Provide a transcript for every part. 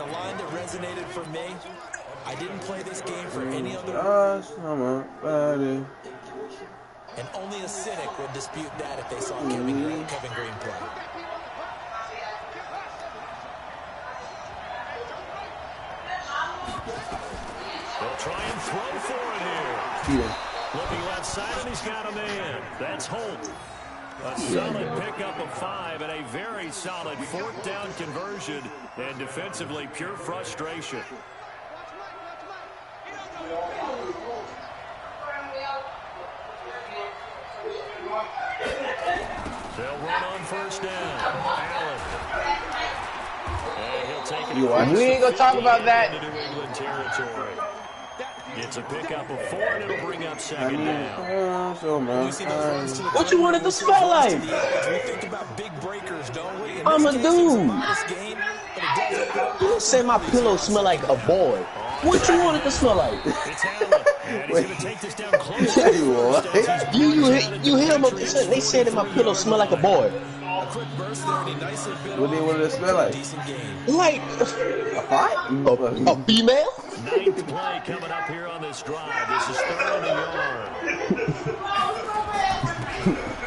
the line that resonated for me, I didn't play this game for any other reason. And only a cynic would dispute that if they saw Kevin Green play. They'll try and throw for it here. Looking left side, and he's got a man. That's Holt. A solid pickup of 5 and a very solid 4th down conversion. And defensively, pure frustration. They'll run on 1st down. Allen. And he'll take it. We ain't gonna talk about that. Into New England territory. It's a pickup of 4, and it'll bring up 2nd down. What you wanted to smell like? I'm a dude. You say my pillow smell like a boy. What you wanted to smell like? It's Allen. And he's going to take this down close. You hear them? They said that my pillow smell like a boy. What do you want it to smell like? Like a fight? A female? 9th play coming up here on this drive. This is 3rd and a yard.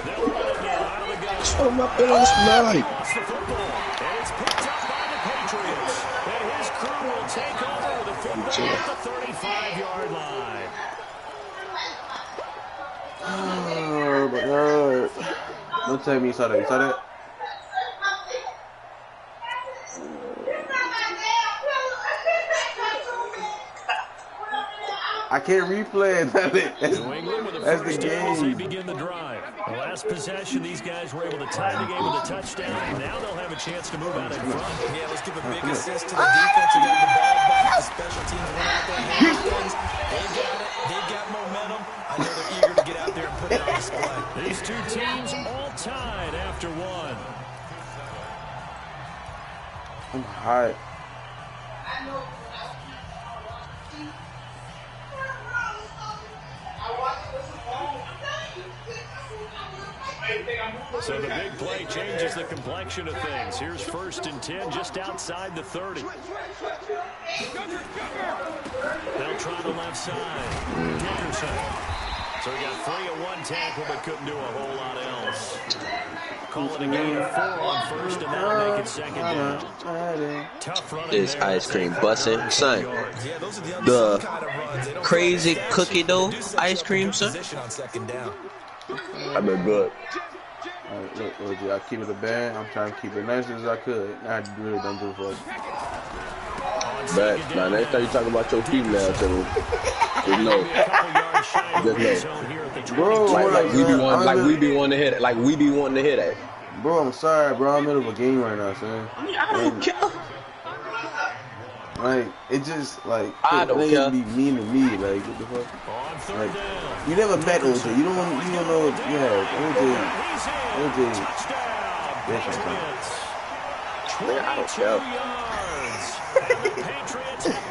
They'll run it now out of the gun. That's what my pillow smell like. Lost the football, and it's picked up by the Patriots. And his crew will take over with a football at the 35-yard line. Oh my God! Don't tell me you saw that. You saw that? I can't replay it. That's the game. Begin the drive. The last possession, these guys were able to tie the game with a touchdown. Now they'll have a chance to move out in front. Yeah, let's give a big assist to the defense who got the ball back. The special teams went out there and handled things. They've got it. They've got momentum. I know they're eager to get out there and put it on display. These two teams all tied after 1. I'm hot. So the big play changes the complexion of things. Here's 1st and 10 just outside the 30. They'll try the left side. Dickerson. So he got 3 at 1 tackle, but couldn't do a whole lot else. Call it a gain of 4 on 1st, and that'll make it 2nd down. Tough running. This ice cream bussin', son. The crazy cookie dough ice cream, son. I've been good. Look, I keep it a band. I'm trying to keep it nice as I could. I really don't give a fuck. But now next time you talk about your female, just know. Bro, like we be wanting to hit it. Like we be wanting to hit it. Bro, I'm sorry, bro. I'm in the middle of a game right now, son. I don't care. Like, it just, like, I don't care. be mean to me, like, what the fuck? Like, you never met OJ. You don't know, yeah, OJ. Yes, man, I don't care.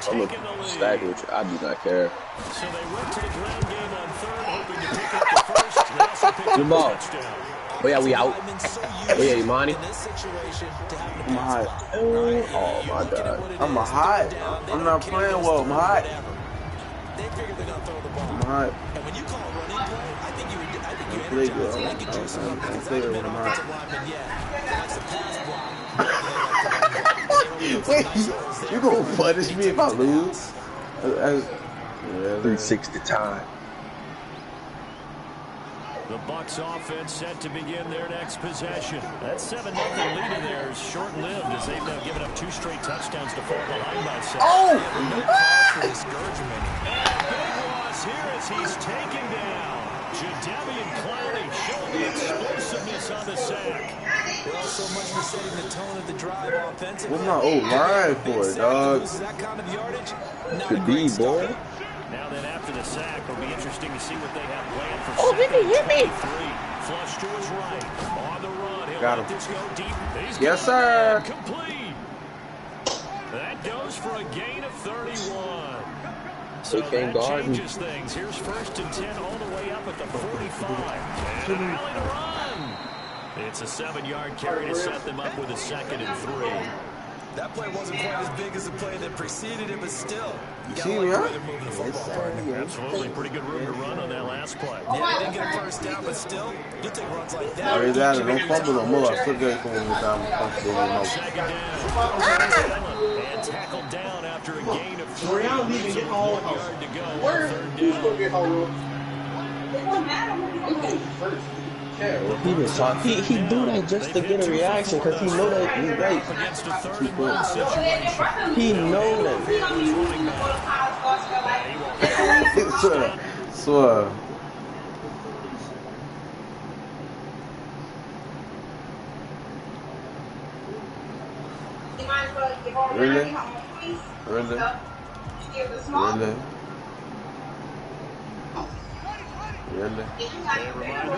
I'm a stack with you. I do not care. So they went to the ground game on 3rd, hoping to pick up the first. They also picked up the touchdown. Oh yeah, we out. Oh yeah, Imani. I'm hot. Oh my God. I'm hot. I'm not playing well. I'm hot. I'm hot. And when you call a running play, I think you play good. I'm play good when I'm hot. Wait, you gonna punish me if I lose? 360 time. The Bucs offense set to begin their next possession. That 7-0 lead in there is short-lived as they've now given up 2 straight touchdowns to fall behind by 7. Oh! No cause for discouragement. And a big loss here as he's taken down. Jadeveon Clowney showing the explosiveness on the sack. Well, so much for setting the tone of the drive offensively. What's my old line for it, dog? That kind of yardage? Could be, boy. Now then, after the sack, it'll be interesting to see what they have planned for hit me. Flush to his right. On the run. He'll Got let him. this go deep. Yes, sir. Complete. That goes for a gain of 31. So that changes things. Here's 1st and 10 all the way up at the 45. And a rally to run. It's a 7-yard carry to set them up with a 2nd and 3. That play wasn't quite as big as the play that preceded it, but still. You see me, huh? Absolutely, pretty good room to run on that last play. Yeah, they didn't get a first down, but still, you take runs like that. Alright, don't fumble no more. I still get it one more time. And tackled down after a gain of 3. 1 yard to go. He was talking. He do that just to get a reaction because he know that he's right. He know that. Swear. Really? Really? Really? Really?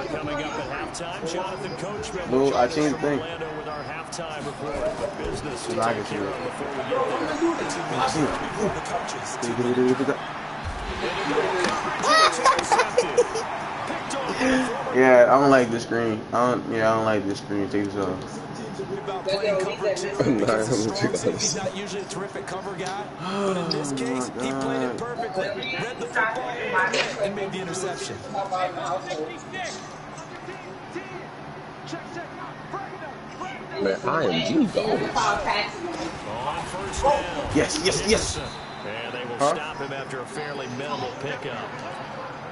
Coming up at halftime, Jonathan Coachman. No, I changed the thing. With our halftime report. Business to I can see it. before we get Yeah, I don't like this screen. I don't like this screen. Take this off. About playing cover two because he's not usually a terrific cover guy, but in this case, he played it perfectly, read the football, and made the interception. Man, IMG goals. Yes. And they will stop him after a fairly minimal pickup.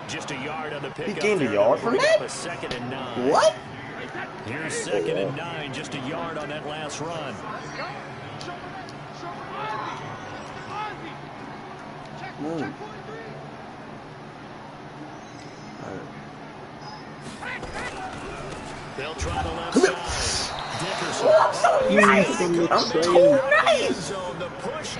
Just a yard on the pickup. He gained a yard from that? A 2nd and 9. What? Here's 2nd and 9, just a yard on that last run. They'll try the left side. Dickerson.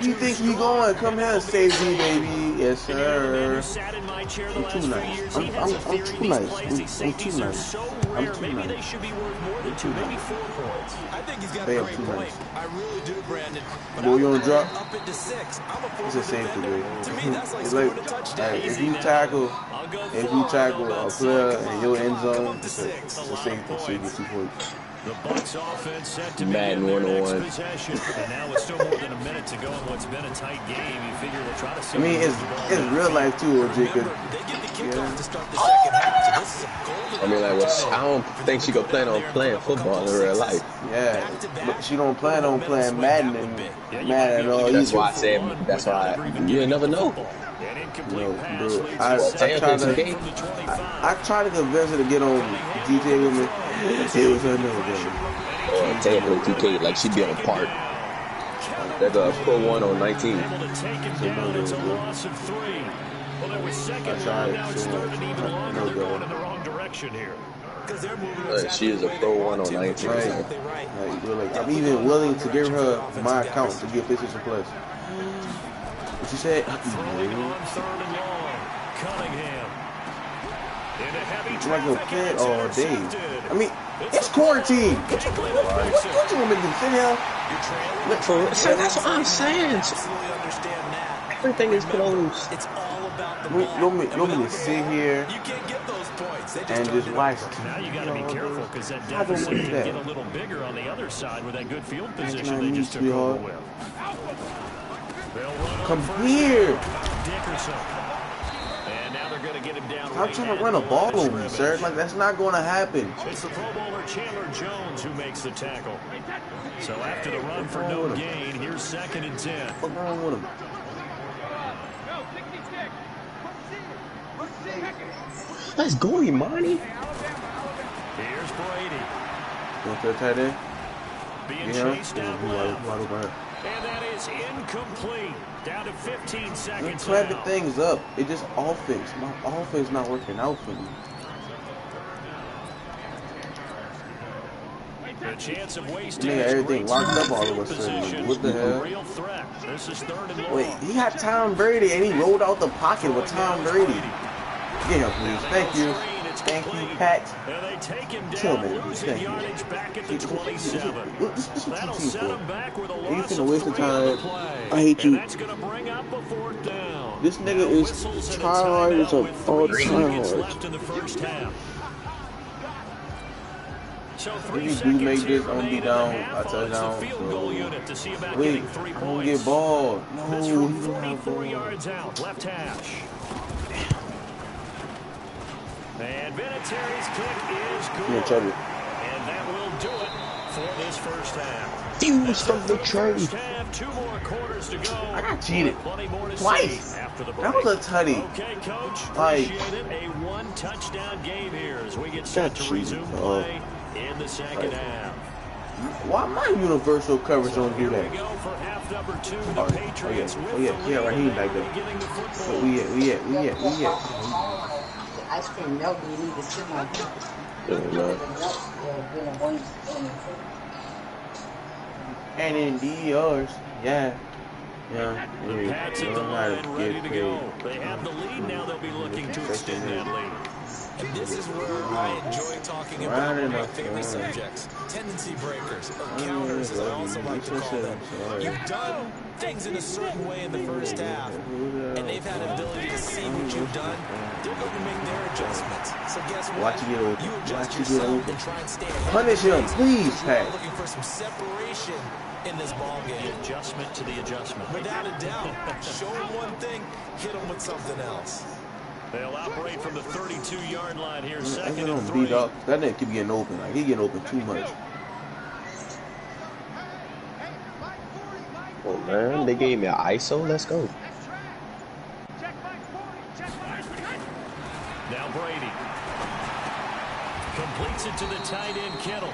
You think he going? Come here, safety, baby. Yes, sir. I'm too nice. I'm too nice. I'm too nice. Maybe they should be worth more than 2, maybe 4 points. I think he's got a great point. I really do, Brandon. Boy, you don't drop. Up into 6. It's a safety, baby. To me, that's like scoring a touchdown. If you tackle a player in your end zone, it's a safety, so you get 2 points. The Bucs offense set to Madden 101. possession. And now with still more than a minute to go in what's been a tight game, you figure they'll try to see. I mean, it's real life too, Jacob. I mean, like, I don't think she gonna plan on playing football in real life. Yeah, but she don't plan on playing Madden and Madden all. That's why I said. That's why you never know. No, bro. I tried to convince her to get on GTA with me. It was her no, baby. Technically 2K, like she'd be on part. There's a Pro 1 on 19. So no, bro. I tried, so no go. She is a Pro 1 on 19. Right. Like, I'm even willing to give her my account to get PlayStation Plus. What she said? Like a kid all day. I mean, it's quarantine. What you want me to sit here? That's what I'm saying. Everything is closed. It's all about the You want me to sit here You can't get those points. and just watch? Now you got to be careful because that deficit can get a little bigger on the other side with that good field position they just took over with. Come here. Dickerson. And now they're going to get him down. I'm trying to run a ball on me, sir. Like, that's not going to happen. It's the Pro Bowler Chandler Jones who makes the tackle. So after the run for no gain, here's 2nd and 10. What's wrong with him? Let's go, Imani. Here's Brady. Want to tight end? Being chased out left. And that is incomplete. Down to 15 seconds. We're clapping things up. It just offense. My offense not working out for me. The chance of wasting everything locked up all of a sudden. What the hell? Real threat. This is 3rd and long. Wait, he had Tom Brady and he rolled out the pocket with Tom Brady. Get him, please. Thank you. Thank you, Pat. And they take him Chill, down, man. losing Thank you. yardage back at the 27. This is what That'll you set for. him back with a You loss finna of waste 3 the on the time. play. I hate you. And that's going to bring up a 4th down. This nigga is tryhard as a all tryhard. Left in the first half. So If 3 you do seconds make here this, I'm gonna be remaining in down. the I half. touch It's the down. field goal unit to see about Wait, getting 3 I'm points. gonna get ball. No, This he from don't have 44 ball. yards out, left hash. And Vinatieri's kick is good. And that will do it for this first half. Fuse from the trade. 2 more quarters to go. I got cheated twice. After the break. That was a tutty. Okay, coach. Like, Appreciate it. A 1-touchdown game here as we get set to resume play in the second half. Why my universal coverage don't do that? Here we go for half number 2. The Patriots with the lead. Right here, like that. Getting the football. We at. Ice cream milk, you need to sit on And in yours, yeah. The Pats at the line, ready to go. They have the lead now. They'll be looking to extend that lead. And this is where I enjoy talking about one of my favorite subjects, tendency breakers, or counters as I also like to call them. You've done things in a certain way in the first half, and they've had an ability to see what you've done. They're going to make their adjustments. So guess what? You adjust yourself and try and stay ahead. Punish him, please, Pat. Looking for some separation in this ball game. The adjustment to the adjustment. Without a doubt. Show them one thing, hit them with something else. They'll operate from the 32-yard line here, second and and 3. That nigga keep getting open. Like, he getting open too much. Oh man, they gave me an ISO. Let's go. Now Brady completes it to the tight end Kittle.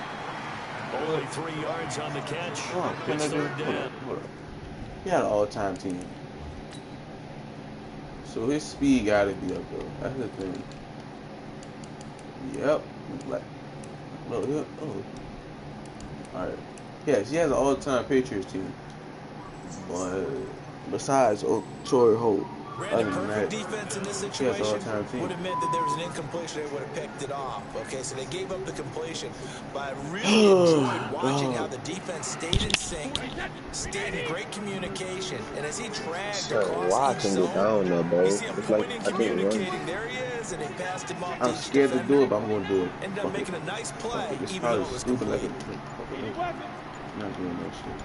Only 3 yards on the catch. It's third down. He had an all-time team. So his speed gotta be up though. That's the thing. Yep. Like, no, yep. Oh. Alright. Yes, he has an all-time Patriots team. But besides Torrey Holt. Ran a perfect defense in this situation would have meant that there was an incompletion. They would have picked it off. Okay, so they gave up the completion. But I really enjoyed watching how the defense stayed in sync, stayed in great communication, and as he dragged across each zone, you see him pointing, communicating. There he is, and they passed him off. I'm scared to do it, but I'm gonna do it. Ended up making a nice play, It's even though it probably was stupid like complete. not doing that shit.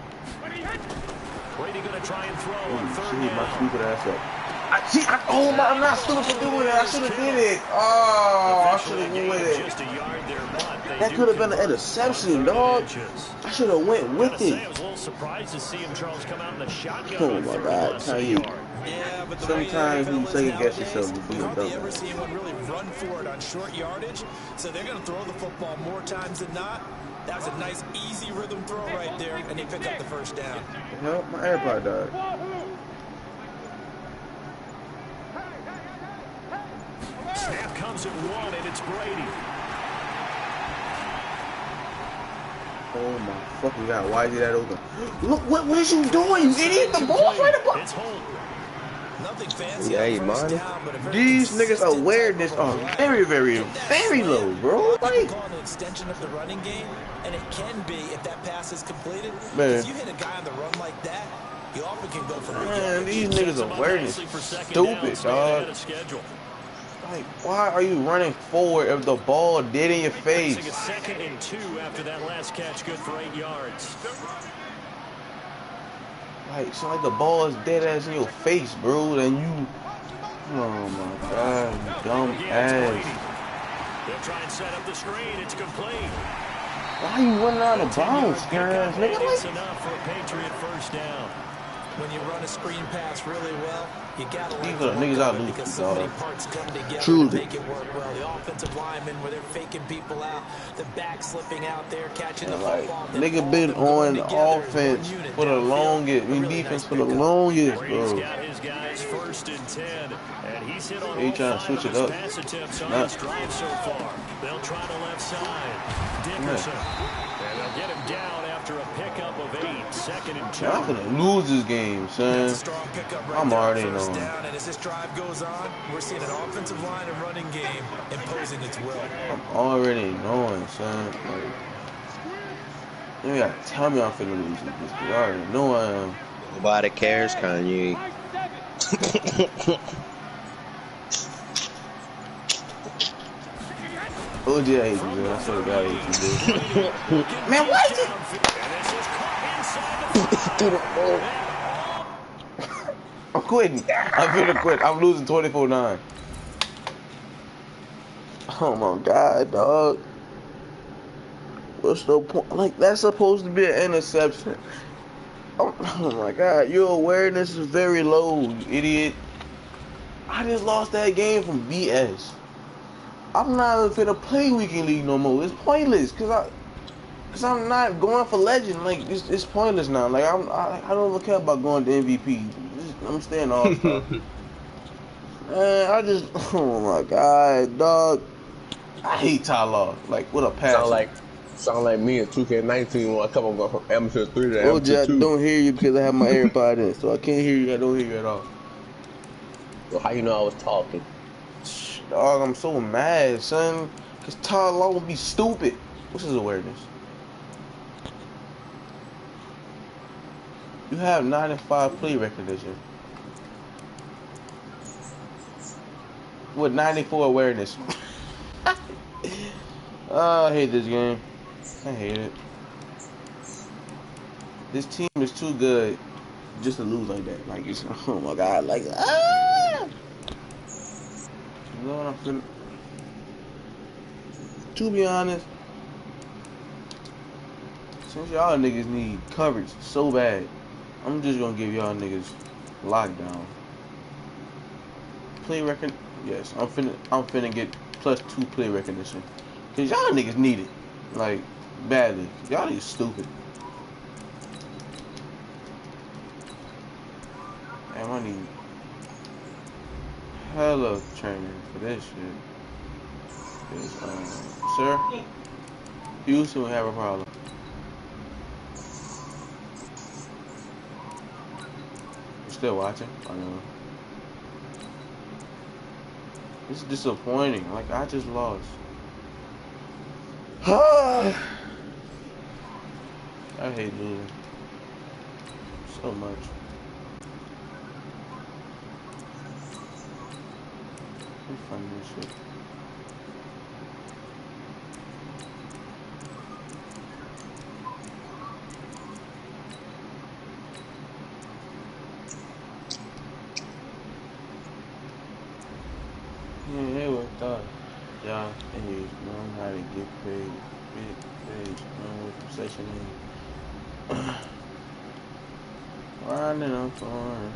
Brady gonna try and throw on third down. My stupid ass up. I'm not stupid for doing it. I should have did it. Oh, I should have went with it. That could have been an interception, dog. I should have went with it. I was a little surprised to see him, Charles, come out in the shotgun. Oh my God, tell you. Yeah, but Sometimes you second guess yourself to be a hardly ever dumbass. see anyone really run for it on short yardage, so they're going to throw the football more times than not. That was a nice, easy rhythm throw right there, and they pick up the first down. Help, my AirPod died. Snap comes at 1, and it's Brady. Oh my fucking God, why is he that open? Look, what is you doing, you idiot? The ball's right above. It's Holt. Nothing fancy. Yeah, you mind? These niggas' awareness are very, very, very low, bro. Like, call it an extension of the running game, and it can be if that pass is completed. Man. If you hit a guy on the run like that, you often can go for man, these niggas' awareness stupid, dog. Like, why are you running forward if the ball dead in your face? A second and 2 after that last catch, good for 8 yards. Like, so like the ball is dead ass in your face, bro, and you, oh my God, you dumb ass. They'll try and set up the screen. It's complete. Why you running out of bounds, guys? It's enough for a Patriot first down. When you run a screen pass really well, you gotta These are niggas out loose, because so many parts come together Truly. to make it work well. The offensive linemen where they're faking people out, the back slipping out there, catching the Like, football. nigga been on offense for the longest, defense for the longest, Brady's bro. got his guys first and 10, and he's hit on They all trying to 5 switch of it his up. pass attempts on Nah. this drive so far. They'll try the left side. Dickerson. And they'll get him down after a pickup of 8. Second and 2. I'm gonna lose this game, son. Strong pickup right I'm there, already first knowing. down, and as this drive goes on, we're seeing an offensive line and running game imposing its will. I'm already knowing, son. Like, you gotta tell me I'm finna lose this, because I already know I am. Nobody cares, Kanye. OG, I hate you, man. I swear to God, I hate you, dude. Man, why is it? I'm quitting. I'm finna quit. I'm losing 24-9. Oh my God, dog. What's the point? Like, that's supposed to be an interception. Oh my God, your awareness is very low, you idiot. I just lost that game from BS. I'm not even finna play Weekend League no more. It's pointless, cause I'm not going for legend. Like, it's pointless now. Like, I don't even care about going to MVP. I'm staying All-Star. Man, oh my God, dog. I hate Ty Law. Like, what a passion. Sound like me in 2K19 when I come on from amateur 3 to OJ, amateur I 2. don't hear you because I have my AirPod in, so I can't hear you. I don't hear you at all. So how you know I was talking? Dog, I'm so mad, son. Because Ty Law will be stupid. What's his awareness? You have 95 play recognition. With 94 awareness. Oh, I hate this game. I hate it. This team is too good just to lose like that. Like, it's, oh my God, like, ah! You know what I'm feeling? To be honest, since y'all niggas need coverage so bad, I'm just gonna give y'all niggas lockdown. Play record, yes, I'm finna get +2 play recognition. Cause y'all niggas need it. Like, badly. Y'all niggas stupid. Damn, I need hella training for this shit. Cause, sir, Houston will have a problem. You still watching? I know. This is disappointing. Like, I just lost. I hate losing so much. I'm fun this shit. Yeah, they were thought. Y'all, hey, learn how to get paid. Big page, learn what concession is. Winding up on.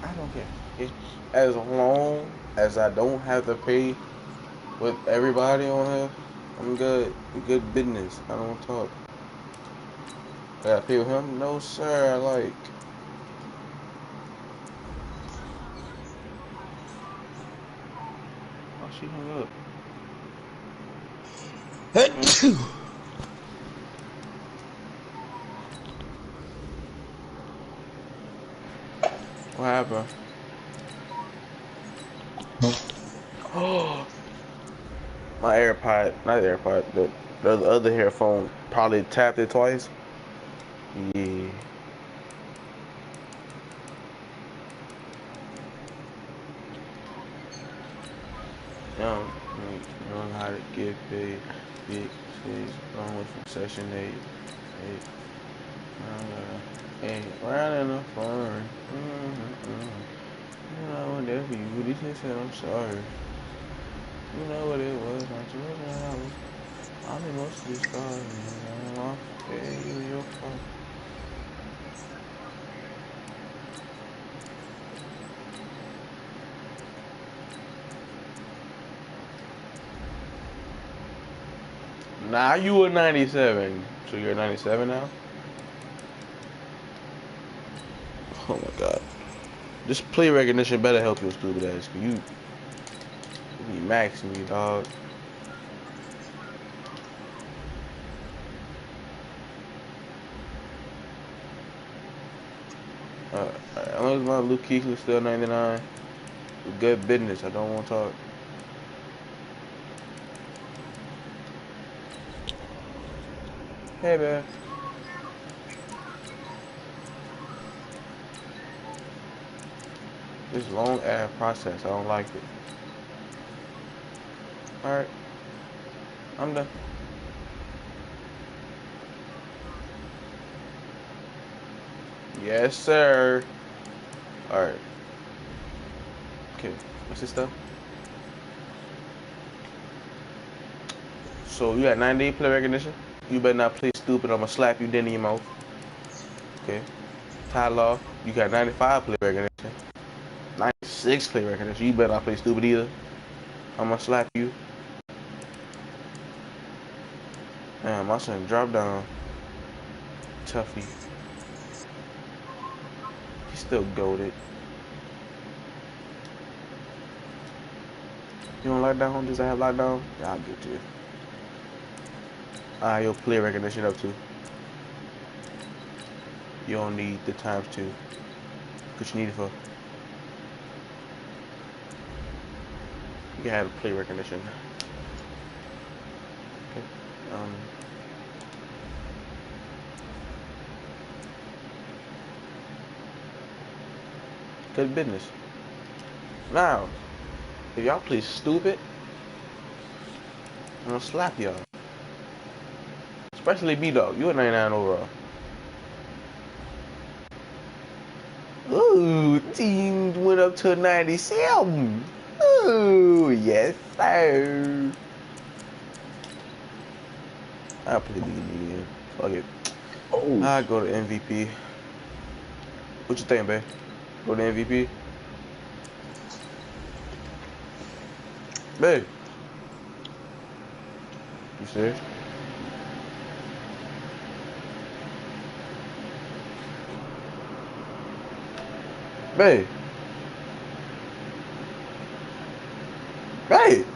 I don't care. As long as I don't have to pay with everybody on here, I'm good. Good business. I don't talk. I gotta pay with him? No, sir. Like. Oh, she hung up. What happened? Oh, my AirPod, not AirPod, the other earphone probably tapped it twice. Yeah. Learn how to get paid. Big stage, long with from Section 8. Hey, round in the phone. You know, whenever you really said I'm sorry. You know what it was, I just I'm emotionally scarred, man. Hey, you your fault. Nah, you were 97. So you're 97 now? Oh my God. This play recognition better help your stupid ass. Cause you be maxing me, dog. As long as my Luke Keekler's still 99, good business. I don't want to talk. Hey, man. This long ass process. I don't like it. Alright. I'm done. Yes, sir. Alright. Okay. What's this stuff? So you got 90 play recognition. You better not play stupid. I'm gonna slap you then in your mouth. Okay. Ty Law, you got 95 play recognition. 96 play recognition. You better not play stupid either. I'm gonna slap you. Damn, my son drop down. Tuffy. He's still goated. You don't lockdown? Does I have lockdown? Yeah, I'll get to you. Your play recognition up too. You don't need the times 2. What you need it for? You can have play recognition. Okay. Good business. Now, if y'all play stupid, I'm gonna slap y'all. Especially B-Dog. You a 99 overall. Ooh, team went up to 97. Ooh, yes, sir. I'll play the again. Fuck it. Oh. I'll go to MVP. What you think, babe? Go to MVP? Babe. You serious? Babe. Babe.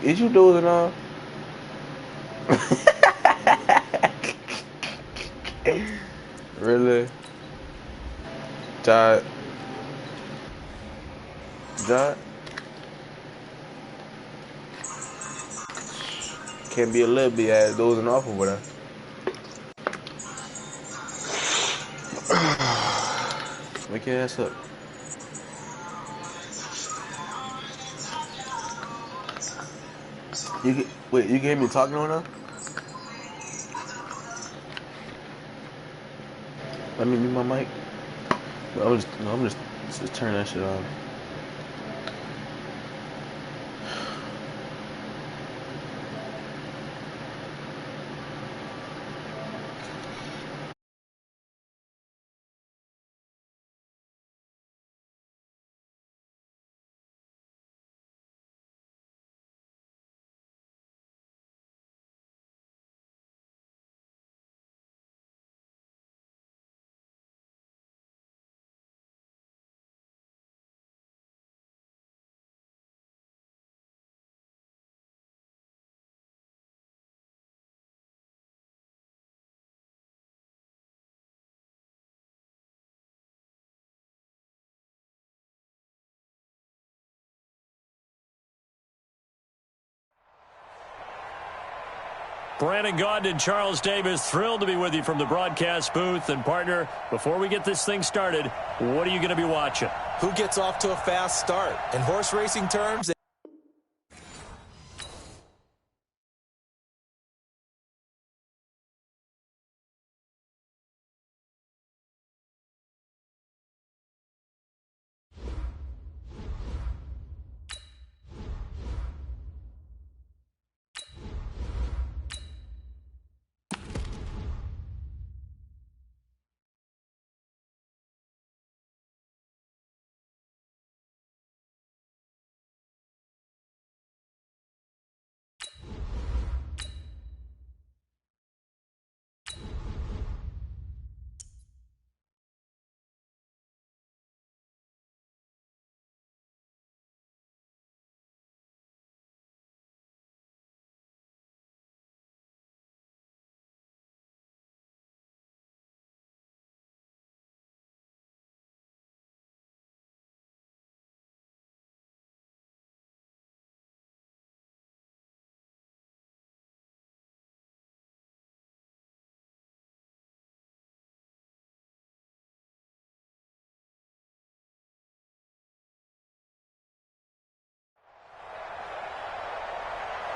Is you dozing off? Really? Jot. Can't be a little bit ass dozing off over there. Wake your ass up. Wait, you can hear me talking on now? Let me mute my mic. I'm just turn that shit on. Brandon Gaudin and Charles Davis, thrilled to be with you from the broadcast booth. And, partner, before we get this thing started, what are you going to be watching? Who gets off to a fast start? In horse racing terms,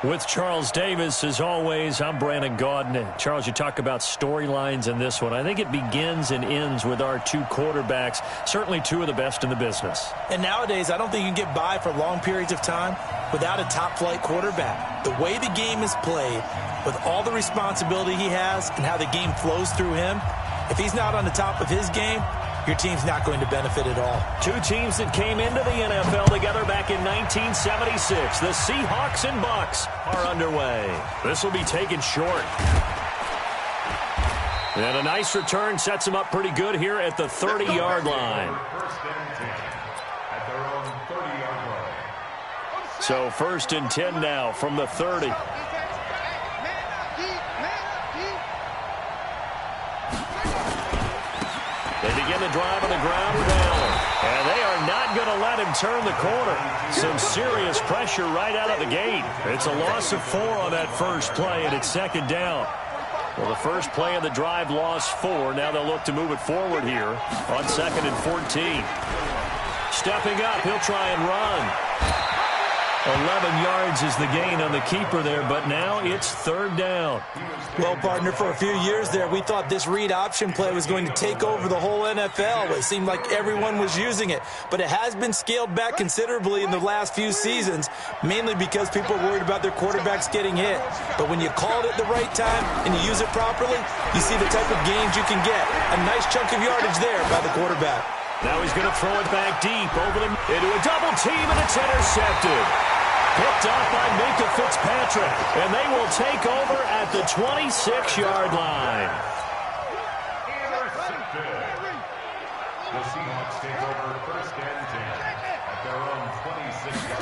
With Charles Davis, as always, I'm Brandon Gaudin. Charles, you talk about storylines in this one. I think it begins and ends with our two quarterbacks, certainly two of the best in the business. And nowadays, I don't think you can get by for long periods of time without a top-flight quarterback. The way the game is played, with all the responsibility he has and how the game flows through him, if he's not on the top of his game, your team's not going to benefit at all. Two teams that came into the NFL together back in 1976. The Seahawks and Bucks are underway. This will be taken short. And a nice return sets them up pretty good here at the 30-yard line. So 1st and 10 now from the 30. They begin the drive on the ground with Allen. And they are not going to let him turn the corner. Some serious pressure right out of the gate. It's a loss of 4 on that first play, and it's 2nd down. Well, the first play of the drive lost 4. Now they'll look to move it forward here on 2nd and 14. Stepping up, he'll try and run. 11 yards is the gain on the keeper there, but now it's 3rd down. Well, partner, for a few years there, we thought this read option play was going to take over the whole NFL. It seemed like everyone was using it, but it has been scaled back considerably in the last few seasons, mainly because people are worried about their quarterbacks getting hit. But when you call it at the right time and you use it properly, you see the type of gains you can get. A nice chunk of yardage there by the quarterback. Now he's going to throw it back deep over into a double team, and it's intercepted. Picked off by Minka Fitzpatrick, and they will take over at the 26-yard line. The Seahawks take over 1st and 10 at their own 26-yard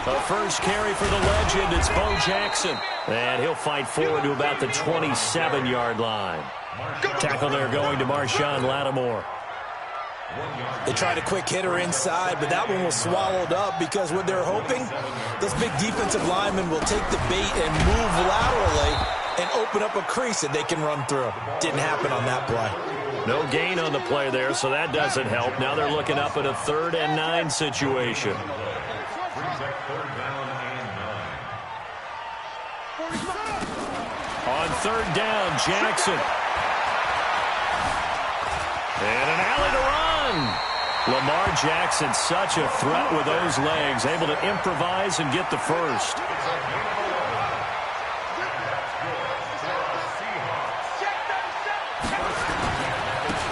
line. The first carry for the legend, it's Bo Jackson. And he'll fight forward to about the 27-yard line. Tackle there going to Marshawn Lattimore. They tried a quick hitter inside, but that one was swallowed up because what they're hoping, those big defensive linemen will take the bait and move laterally and open up a crease that they can run through. Didn't happen on that play. No gain on the play there, so that doesn't help. Now they're looking up at a 3rd and 9 situation. On 3rd down, Jackson. And an alley to run. Lamar Jackson, such a threat with those legs, able to improvise and get the first.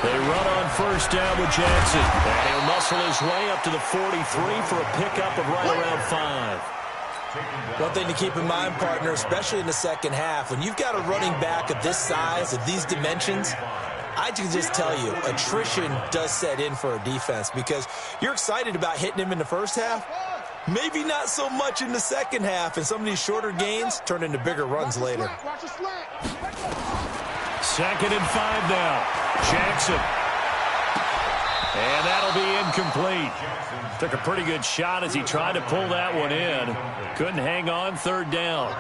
They run on 1st down with Jackson. And he'll muscle his way up to the 43 for a pickup of right around 5. One thing to keep in mind, partner, especially in the second half, when you've got a running back of this size, of these dimensions, I can just tell you, attrition does set in for a defense because you're excited about hitting him in the first half. Maybe not so much in the second half, and some of these shorter gains turn into bigger runs later. 2nd and 5 now. Jackson. And that'll be incomplete. Took a pretty good shot as he tried to pull that one in. Couldn't hang on 3rd down.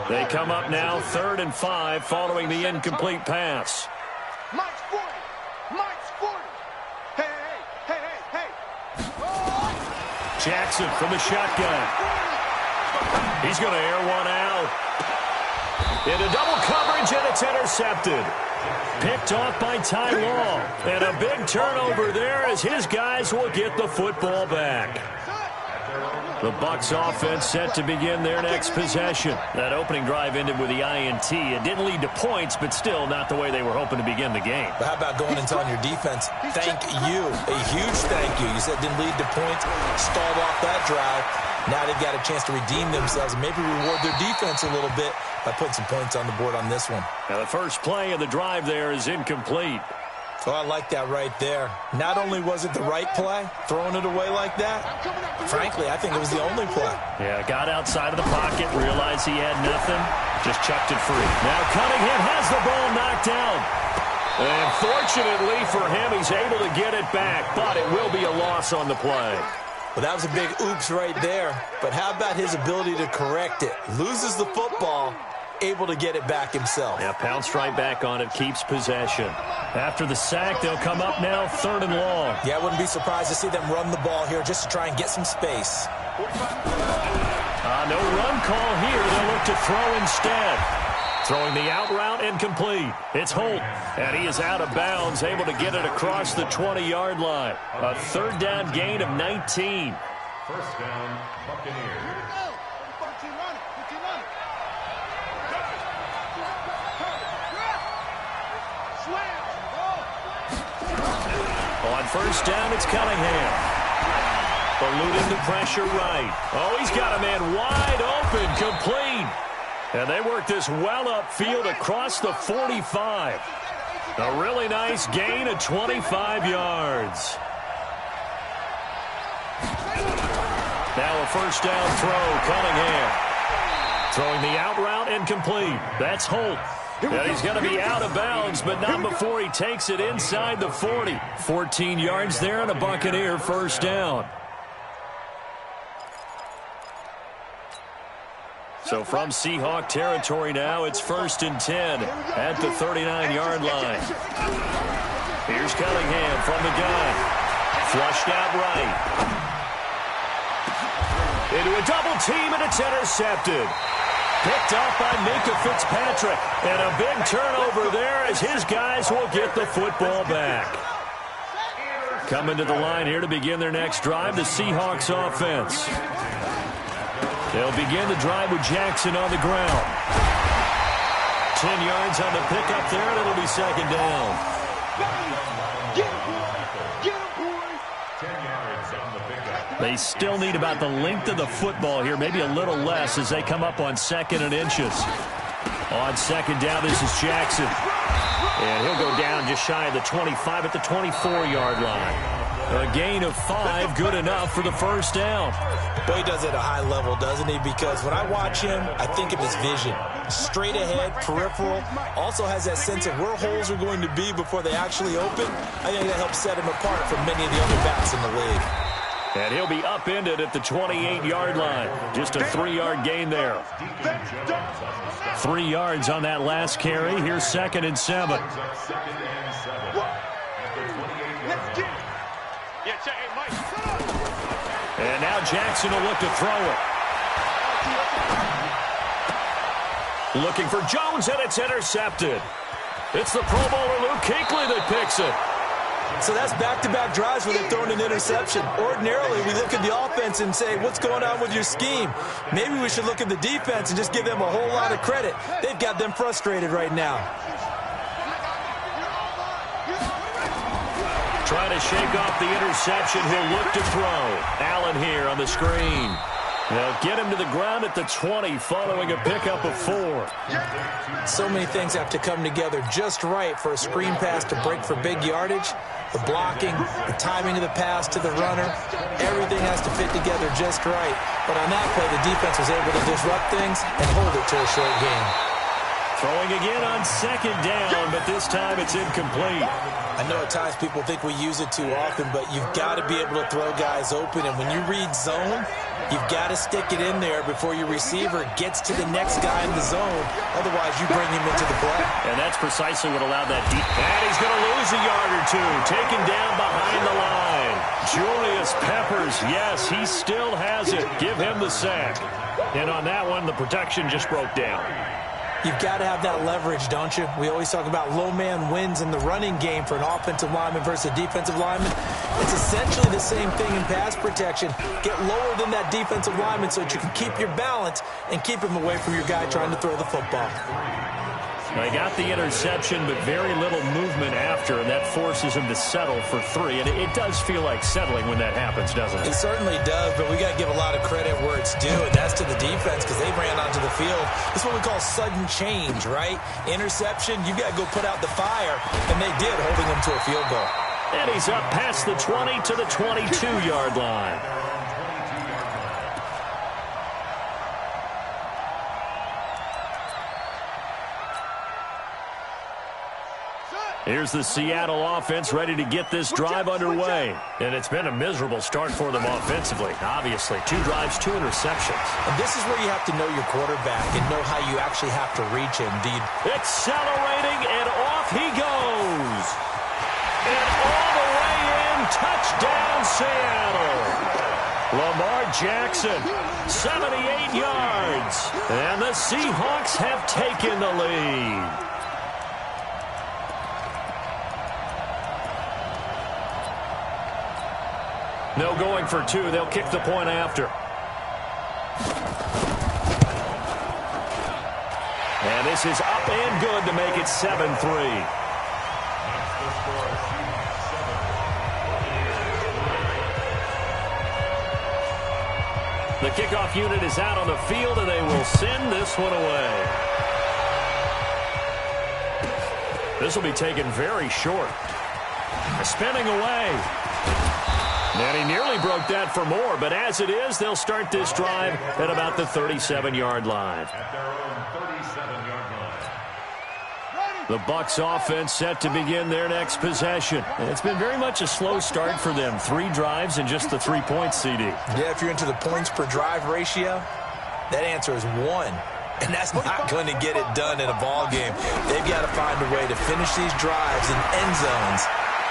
They come up now 3rd and 5 following the incomplete pass. Mike's 40. Mike's 40. Hey, hey, hey, hey, hey. Jackson from the shotgun. He's going to air one out. Into double coverage, and it's intercepted. Picked off by Ty Law. And a big turnover there as his guys will get the football back. The Bucs offense set to begin their next possession. That opening drive ended with the INT. It didn't lead to points, but still not the way they were hoping to begin the game. But how about going and telling your defense, thank you, a huge thank you. You said didn't lead to points, stalled off that drive. Now they've got a chance to redeem themselves and maybe reward their defense a little bit by putting some points on the board on this one. Now the first play of the drive there is incomplete. Oh, I like that right there. Not only was it the right play, throwing it away like that, frankly, I think it was the only play. Yeah, got outside of the pocket, realized he had nothing, just chucked it free. Now Cunningham has the ball knocked down. And fortunately for him, he's able to get it back, but it will be a loss on the play. Well, that was a big oops right there. But how about his ability to correct it? Loses the football, able to get it back himself. Yeah, pounced right back on it, keeps possession. After the sack, they'll come up now 3rd and long. Yeah, I wouldn't be surprised to see them run the ball here just to try and get some space. No run call here. They'll look to throw instead. Throwing the out route incomplete. It's Holt, and he is out of bounds, able to get it across the 20-yard line. A third down gain of 19. First down, Buccaneers. On first down, it's Cunningham. Eluding the pressure right. Oh, he's got a man wide open, complete. And they work this well upfield across the 45. A really nice gain of 25 yards. Now a first down throw, Cunningham. Throwing the out route incomplete. That's Holt. And he's going to be out of bounds, but not before he takes it inside the 40. 14 yards there and a Buccaneer first down. So from Seahawk territory now, it's 1st and 10 at the 39-yard line. Here's Cunningham from the gun. Flushed out right. Into a double team, and it's intercepted. Picked off by Minka Fitzpatrick. And a big turnover there as his guys will get the football back. Coming to the line here to begin their next drive, the Seahawks offense. They'll begin the drive with Jackson on the ground. 10 yards on the pickup there, and it'll be second down. They still need about the length of the football here, maybe a little less as they come up on 2nd and inches. On second down, this is Jackson. And he'll go down just shy of the 25 at the 24-yard line. A gain of 5, good enough for the first down. But he does it at a high level, doesn't he? Because when I watch him, I think of his vision. Straight ahead, peripheral. Also has that sense of where holes are going to be before they actually open. I think that helps set him apart from many of the other backs in the league. And he'll be upended at the 28-yard line. Just a 3-yard gain there. 3 yards on that last carry. Here's 2nd and 7. And now Jackson will look to throw it. Looking for Jones, and it's intercepted. It's the Pro Bowler Luke Kuechly that picks it. So that's back-to-back drives where they've thrown an interception. Ordinarily, we look at the offense and say, what's going on with your scheme? Maybe we should look at the defense and just give them a whole lot of credit. They've got them frustrated right now. Trying to shake off the interception. He'll look to throw. Allen here on the screen. They'll get him to the ground at the 20 following a pickup of 4. So many things have to come together just right for a screen pass to break for big yardage. The blocking, the timing of the pass to the runner, everything has to fit together just right. But on that play, the defense was able to disrupt things and hold it to a short game. Throwing again on 2nd down, but this time it's incomplete. I know at times people think we use it too often, but you've got to be able to throw guys open. And when you read zone, you've got to stick it in there before your receiver gets to the next guy in the zone. Otherwise, you bring him into the play. And that's precisely what allowed that deep. And he's going to lose a yard or two. Taken down behind the line. Julius Peppers, yes, he still has it. Give him the sack. And on that one, the protection just broke down. You've got to have that leverage, don't you? We always talk about low man wins in the running game for an offensive lineman versus a defensive lineman. It's essentially the same thing in pass protection. Get lower than that defensive lineman so that you can keep your balance and keep him away from your guy trying to throw the football. They got the interception, but very little movement after, and that forces him to settle for 3. And it does feel like settling when that happens, doesn't it? It certainly does, but we got to give a lot of credit where it's due, and that's to the defense because they ran onto the field. It's what we call sudden change, right? Interception, you got to go put out the fire, and they did, holding them to a field goal. And he's up past the 20 to the 22-yard line. Here's the Seattle offense ready to get this drive underway. And it's been a miserable start for them offensively. Obviously, 2 drives, 2 interceptions. And this is where you have to know your quarterback and know how you actually have to reach him. Accelerating, and off he goes. And all the way in, touchdown Seattle. Lamar Jackson, 78 yards. And the Seahawks have taken the lead. No going for two. They'll kick the point after. And this is up and good to make it 7-3. The kickoff unit is out on the field, and they will send this one away. This will be taken very short. Spinning away. And he nearly broke that for more, but as it is, they'll start this drive at about the 37-yard line. At their own 37-yard line. The Bucs offense set to begin their next possession. And it's been very much a slow start for them. 3 drives and just the 3 points, CD. Yeah, if you're into the points per drive ratio, that answer is 1. And that's not going to get it done in a ball game. They've got to find a way to finish these drives in end zones,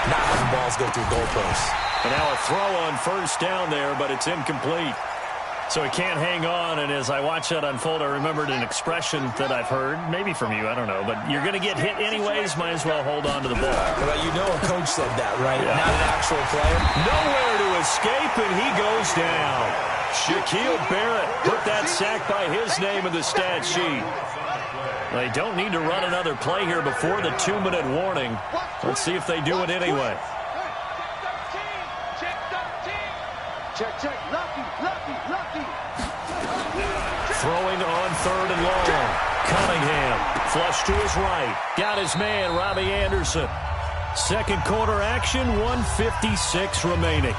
not having balls go through goalposts. And now a throw on first down there, but it's incomplete. So he can't hang on, and as I watch that unfold, I remembered an expression that I've heard, maybe from you, I don't know, but you're going to get hit anyways, might as well hold on to the ball. Well, you know a coach said that, right? Yeah. Not an actual player. Nowhere to escape, and he goes down. Shaquille Barrett put that sack by his name in the stat sheet. They don't need to run another play here before the 2-minute warning. Let's see if they do it anyway. Check, lucky. Throwing on 3rd and long. Cunningham, flush to his right. Got his man, Robbie Anderson. Second quarter action, 1:56 remaining.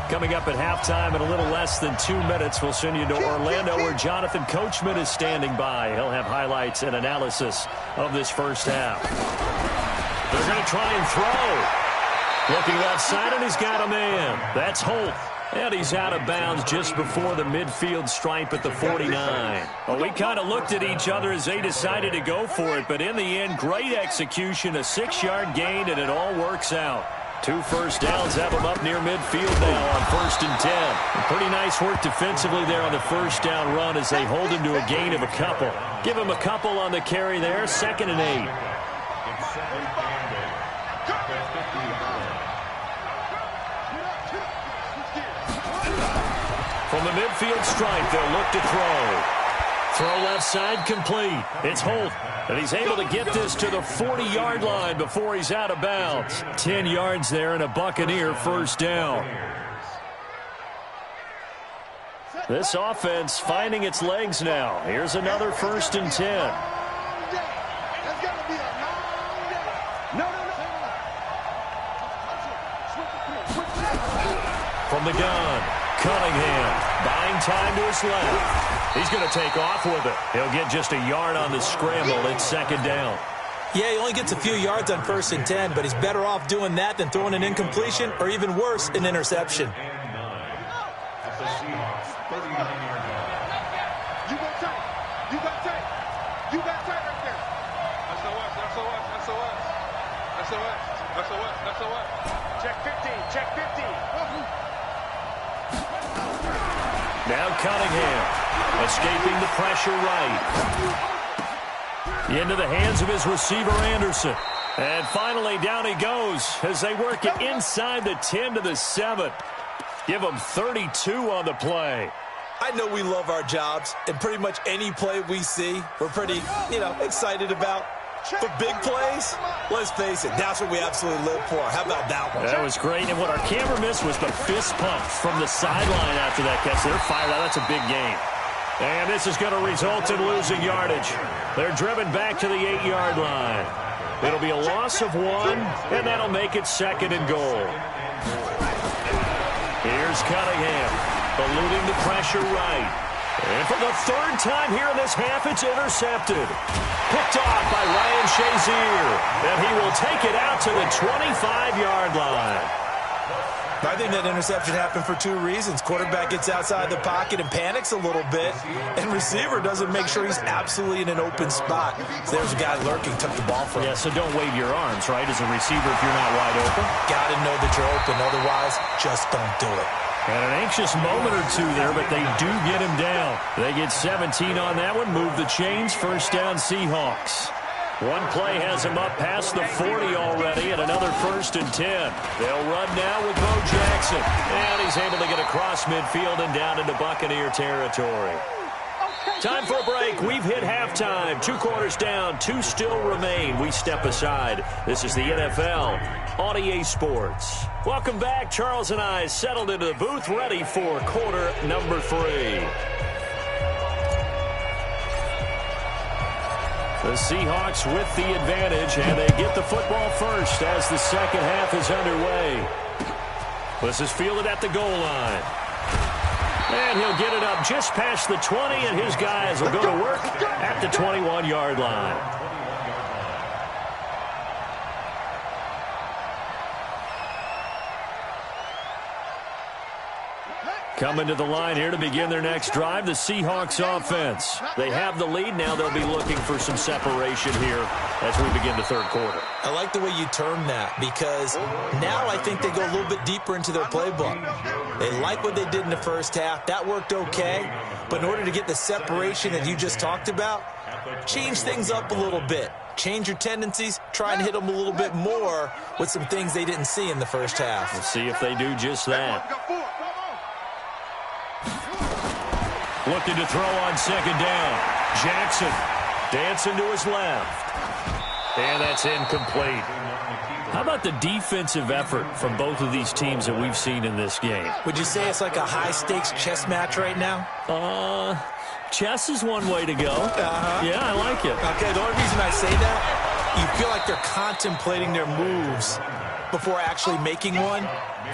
Coming up at halftime in a little less than 2 minutes, we'll send you to Orlando where Jonathan Coachman is standing by. He'll have highlights and analysis of this first half. They're going to try and throw. Looking outside, and he's got a man. That's Holt. And he's out of bounds just before the midfield stripe at the 49. Well, we kind of looked at each other as they decided to go for it, but in the end, great execution, a 6-yard gain, and it all works out. 2 first downs have them up near midfield now on 1st and 10. And pretty nice work defensively there on the first down run as they hold him to a gain of a couple. Give him a couple on the carry there, 2nd and 8. From the midfield stripe, they'll look to throw. Throw left side complete. It's Holt. And he's able to get this to the 40-yard line before he's out of bounds. 10 yards there and a Buccaneer first down. This offense finding its legs now. Here's another 1st and 10. From the gun, Cunningham buying time to his left. He's going to take off with it. He'll get just a yard on the scramble. It's 2nd down. Yeah, he only gets a few yards on 1st and 10, but he's better off doing that than throwing an incompletion or even worse, an interception. At the Seahawks 39-yard line. You got tight right there. SOS. Check 15. Now Cunningham escaping the pressure right. Into the hands of his receiver, Anderson. And finally, down he goes as they work it inside the 10 to the 7. Give him 32 on the play. I know we love our jobs, and pretty much any play we see, we're pretty, excited about. But big plays, let's face it, that's what we absolutely live for. How about that one? That was great, and what our camera missed was the fist pump from the sideline after that catch. They're fired out. That's a big gain. And this is going to result in losing yardage. They're driven back to the 8-yard line. It'll be a loss of 1, and that'll make it 2nd and goal. Here's Cunningham, eluding the pressure right. And for the 3rd time here in this half, it's intercepted. Picked off by Ryan Shazier. And he will take it out to the 25-yard line. I think that interception happened for two reasons. Quarterback gets outside the pocket and panics a little bit, and receiver doesn't make sure he's absolutely in an open spot. So there's a guy lurking, took the ball from him. Yeah, so don't wave your arms, right, as a receiver if you're not wide open. Got to know that you're open. Otherwise, just don't do it. And an anxious moment or two there, but they do get him down. They get 17 on that one, move the chains, first down Seahawks. One play has him up past the 40 already, and another 1st and 10. They'll run now with Bo Jackson. And he's able to get across midfield and down into Buccaneer territory. Time for a break. We've hit halftime. 2 quarters down, 2 still remain. We step aside. This is the NFL on EA Sports. Welcome back. Charles and I settled into the booth, ready for quarter number 3. The Seahawks with the advantage, and they get the football first as the second half is underway. This is fielded at the goal line. And he'll get it up just past the 20, and his guys will go to work at the 21-yard line. Coming to the line here to begin their next drive, the Seahawks offense. They have the lead. Now they'll be looking for some separation here as we begin the third quarter. I like the way you term that, because now I think they go a little bit deeper into their playbook. They like what they did in the first half. That worked okay. But in order to get the separation that you just talked about, change things up a little bit. Change your tendencies. Try and hit them a little bit more with some things they didn't see in the first half. We'll see if they do just that. Looking to throw on second down. Jackson dancing to his left. And that's incomplete. How about the defensive effort from both of these teams that we've seen in this game? Would you say it's like a high-stakes chess match right now? Chess is one way to go. Yeah, I like it. Okay, the only reason I say that, you feel like they're contemplating their moves before actually making one,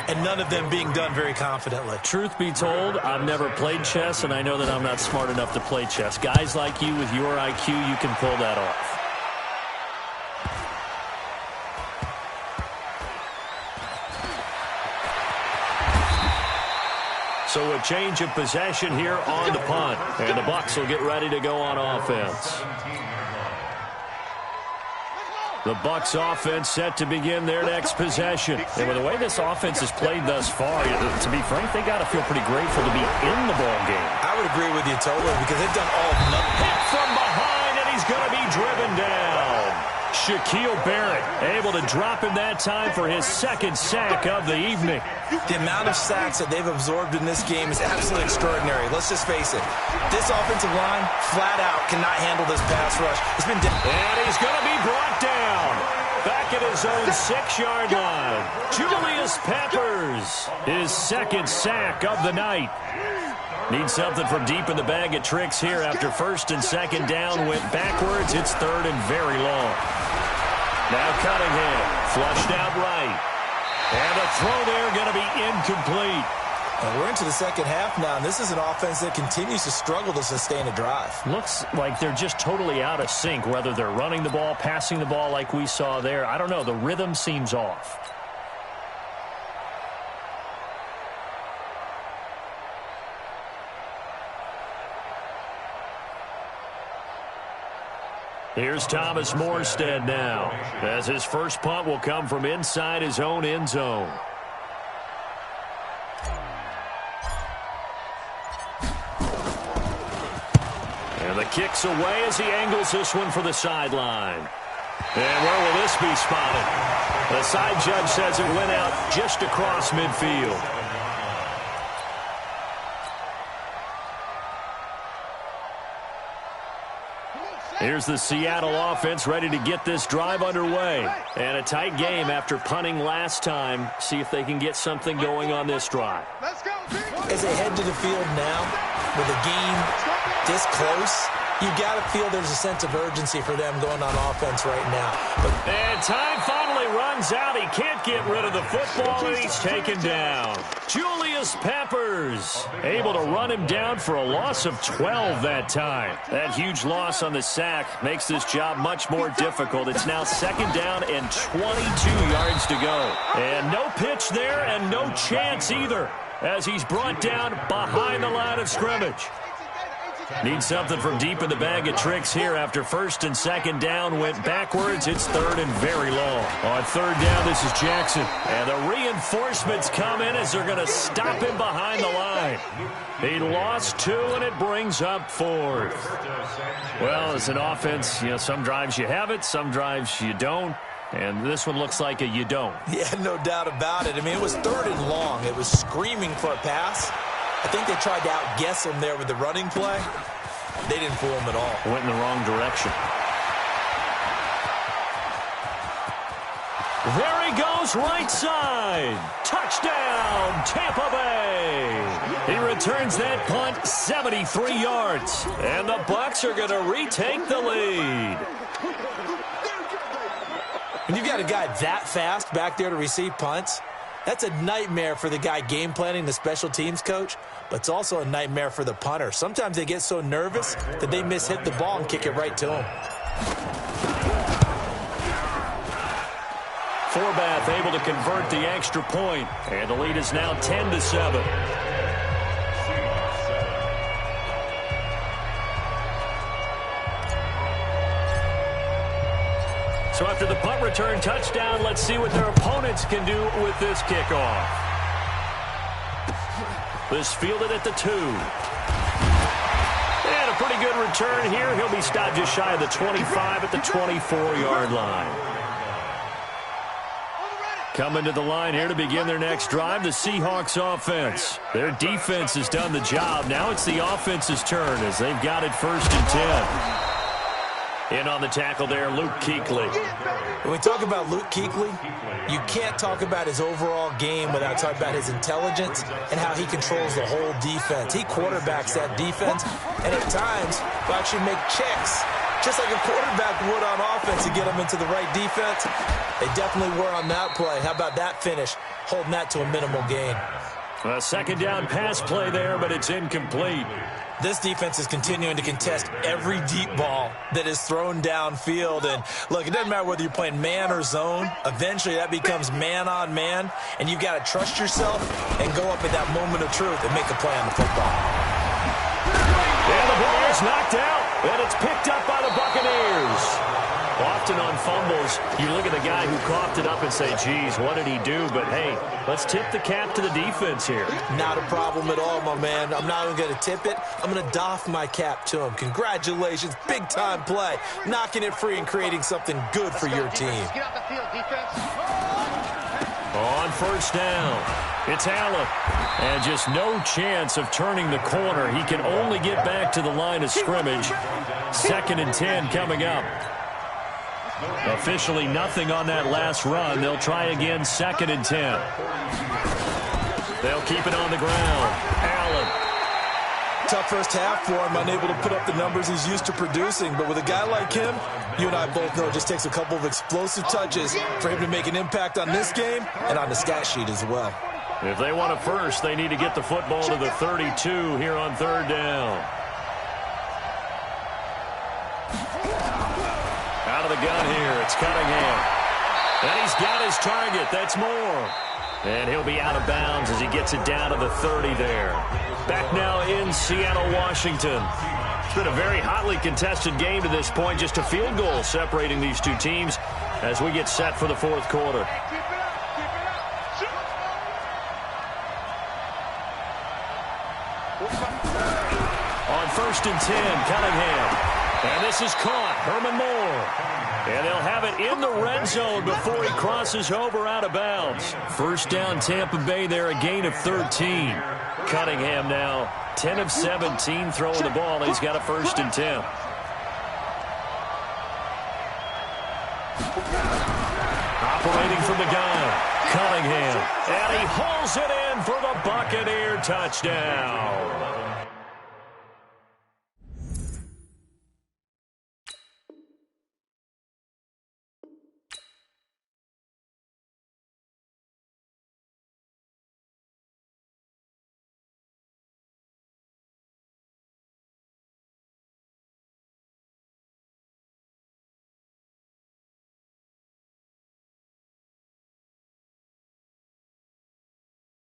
and none of them being done very confidently. Truth be told, I've never played chess, and I know that I'm not smart enough to play chess. Guys like you with your IQ, you can pull that off. So a change of possession here on the punt, and the Bucs will get ready to go on offense. The Bucs offense set to begin their next possession. And with the way this offense has played thus far, to be frank, they got to feel pretty grateful to be in the ball game. I would agree with you totally, because they've done all nothing. Hit from behind, and he's going to be driven down. Shaquille Barrett able to drop him that time for his second sack of the evening. The amount of sacks that they've absorbed in this game is absolutely extraordinary. Let's just face it. This offensive line, flat out, cannot handle this pass rush. It's been and he's going to be brought down. Back at his own 6-yard line. Julius Peppers, his second sack of the night. Needs something from deep in the bag of tricks here after first and second down went backwards. It's third and very long. Now Cunningham, flushed out right. And the throw there going to be incomplete. And we're into the second half now, and this is an offense that continues to struggle to sustain a drive. Looks like they're just totally out of sync, whether they're running the ball, passing the ball like we saw there. I don't know. The rhythm seems off. Here's Thomas Morstead now, as his first punt will come from inside his own end zone. And the kick's away as he angles this one for the sideline. And where will this be spotted? The side judge says it went out just across midfield. Here's the Seattle offense ready to get this drive underway. And a tight game after punting last time. See if they can get something going on this drive. As they head to the field now, with a game this close, You got to feel there's a sense of urgency for them going on offense right now. And time finally runs out. He can't get rid of the football, and he's taken down. Julius Peppers able to run him down for a loss of 12 that time. That huge loss on the sack makes this job much more difficult. It's now 2nd down and 22 yards to go. And no pitch there and no chance either as he's brought down behind the line of scrimmage. Need something from deep in the bag of tricks here after 1st and 2nd down went backwards. It's 3rd and very long. On 3rd down, this is Jackson. And the reinforcements come in as they're going to stop him behind the line. He lost 2, and it brings up 4th. Well, as an offense, you know, some drives you have it, some drives you don't. And this one looks like a you don't. Yeah, no doubt about it. I mean, it was 3rd and long. It was screaming for a pass. I think they tried to outguess him there with the running play. They didn't fool him at all. Went in the wrong direction. There he goes, right side. Touchdown, Tampa Bay. He returns that punt 73 yards. And the Bucs are going to retake the lead. When you've got a guy that fast back there to receive punts, that's a nightmare for the guy game planning, the special teams coach, but it's also a nightmare for the punter. Sometimes they get so nervous that they mishit the ball and kick it right to him. Forbath able to convert the extra point, and the lead is now 10-7. So after the punt return touchdown, let's see what their opponents can do with this kickoff. This fielded at the 2. And a pretty good return here. He'll be stopped just shy of the 25 at the 24-yard line. Coming to the line here to begin their next drive, the Seahawks offense. Their defense has done the job. Now it's the offense's turn as they've got it 1st and 10. In on the tackle there, Luke Kuechly. When we talk about Luke Kuechly, you can't talk about his overall game without talking about his intelligence and how he controls the whole defense. He quarterbacks that defense, and at times will actually make checks, just like a quarterback would on offense to get them into the right defense. They definitely were on that play. How about that finish, holding that to a minimal gain? A 2nd down pass play there, but it's incomplete. This defense is continuing to contest every deep ball that is thrown downfield. And, look, it doesn't matter whether you're playing man or zone. Eventually, that becomes man-on-man, and you've got to trust yourself and go up at that moment of truth and make a play on the football. And the ball is knocked out, and it's picked up by the Buccaneers. Often on fumbles, you look at the guy who coughed it up and say, geez, what did he do? But, hey, let's tip the cap to the defense here. Not a problem at all, my man. I'm not even going to tip it. I'm going to doff my cap to him. Congratulations. Big-time play. Knocking it free and creating something good for your team. Get off the field, defense. On 1st down, it's Allen. And just no chance of turning the corner. He can only get back to the line of scrimmage. 2nd and 10 coming up. Officially nothing on that last run. They'll try again, 2nd and 10. They'll keep it on the ground. Allen. Tough first half for him, unable to put up the numbers he's used to producing. But with a guy like him, you and I both know it just takes a couple of explosive touches for him to make an impact on this game and on the stat sheet as well. If they want it first, they need to get the football to the 32 here on 3rd down. Out of the gun here, it's Cunningham. And he's got his target. That's Moore. And he'll be out of bounds as he gets it down to the 30 there. Back now in Seattle, Washington. It's been a very hotly contested game to this point. Just a field goal separating these two teams as we get set for the 4th quarter. On 1st and 10, Cunningham. And this is caught. Herman Moore. And they'll have it in the red zone before he crosses over out of bounds. 1st down, Tampa Bay there, a gain of 13. Cunningham now 10 of 17 throwing the ball. He's got a 1st and 10. Operating from the gun, Cunningham. And he hauls it in for the Buccaneer touchdown.